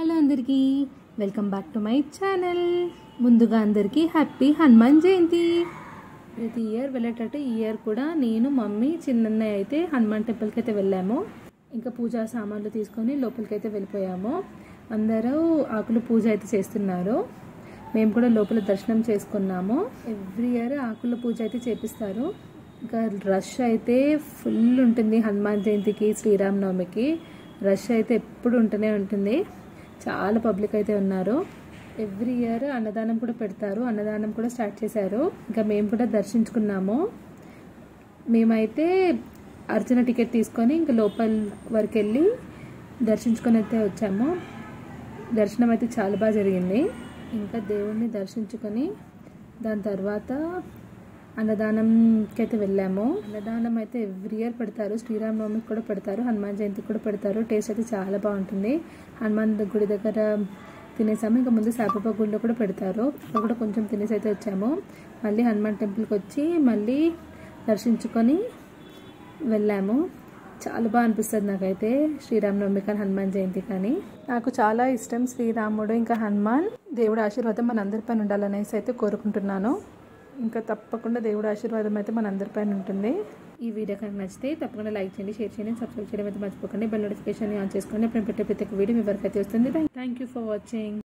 Hello అందరికీ welcome back to my channel. ముందుగా అందరికీ హ్యాపీ హనుమాన్ జయంతి. ప్రతి ఇయర్ వెళ్ళేటట్టు ఈ ఇయర్ కూడా నేను మమ్మీ చిన్నన్నయ్య అయితే హనుమాన్ టెంపుల్కి అయితే వెళ్ళాము. ఇంకా పూజా సామాన్లు తీసుకొని లోపలికి అయితే వెళ్ళిపోయాము. అందరూ ఆకులు పూజ అయితే చేస్తున్నారు. మేము కూడా లోపల దర్శనం చేసుకున్నాము. ఎవ్రీ ఇయర్ ఆకుల పూజ అయితే చేపిస్తారు. ఇంకా రష్ అయితే ఫుల్ ఉంటుంది. హనుమాన్ జయంతికి శ్రీరామనవమికి రష్ అయితే ఎప్పుడు ఉంటూనే ఉంటుంది. చాలా పబ్లిక్ అయితే ఉన్నారు. ఎవ్రీ ఇయర్ అన్నదానం కూడా పెడతారు. అన్నదానం కూడా స్టార్ట్ చేశారు. ఇంకా మేము కూడా దర్శించుకున్నాము. మేమైతే అర్చన టికెట్ తీసుకొని ఇంకా లోపల వరకు వెళ్ళి దర్శించుకొని అయితే వచ్చాము. దర్శనం అయితే చాలా బాగా జరిగింది. ఇంకా దేవుణ్ణి దర్శించుకొని దాని తర్వాత అన్నదానంకి అయితే వెళ్ళాము. అన్నదానం అయితే ఎవ్రీ ఇయర్ పెడతారు. శ్రీరామనవమికి కూడా పెడతారు, హనుమాన్ జయంతికి కూడా పెడతారు. టేస్ట్ అయితే చాలా బాగుంటుంది. హనుమాన్ గుడి దగ్గర తినేసాము. ఇంకా ముందు సాయిబాబా గుడిలో కూడా పెడతారు. అక్కడ కూడా కొంచెం తినేసి అయితే వచ్చాము. మళ్ళీ హనుమాన్ టెంపుల్కి వచ్చి మళ్ళీ దర్శించుకొని వెళ్ళాము. చాలా బాగా అనిపిస్తుంది నాకైతే శ్రీరామనవమి కానీ హనుమాన్ జయంతి కానీ. నాకు చాలా ఇష్టం శ్రీరాముడు ఇంకా హనుమాన్. దేవుడి ఆశీర్వాదం మన అందరిపైన ఉండాలనేసి అయితే కోరుకుంటున్నాను. ఇంకా తప్పకుండా దేవుడి ఆశీర్వాదం అయితే మన అందరిపైన ఉంటుంది. ఈ వీడియో కనుక నచ్చితే తప్పకుండా లైక్ చేయండి, షేర్ చేయండి, సబ్స్క్రైబ్ చేయడం అయితే మర్చిపోకండి. బెల్ నోటిఫికేషన్ ఆన్ చేసుకోండి. అప్పుడు పెట్టే ప్రతి ఒక్క వీడియో మీ వరకు అయితే వస్తుంది. Thank you for watching.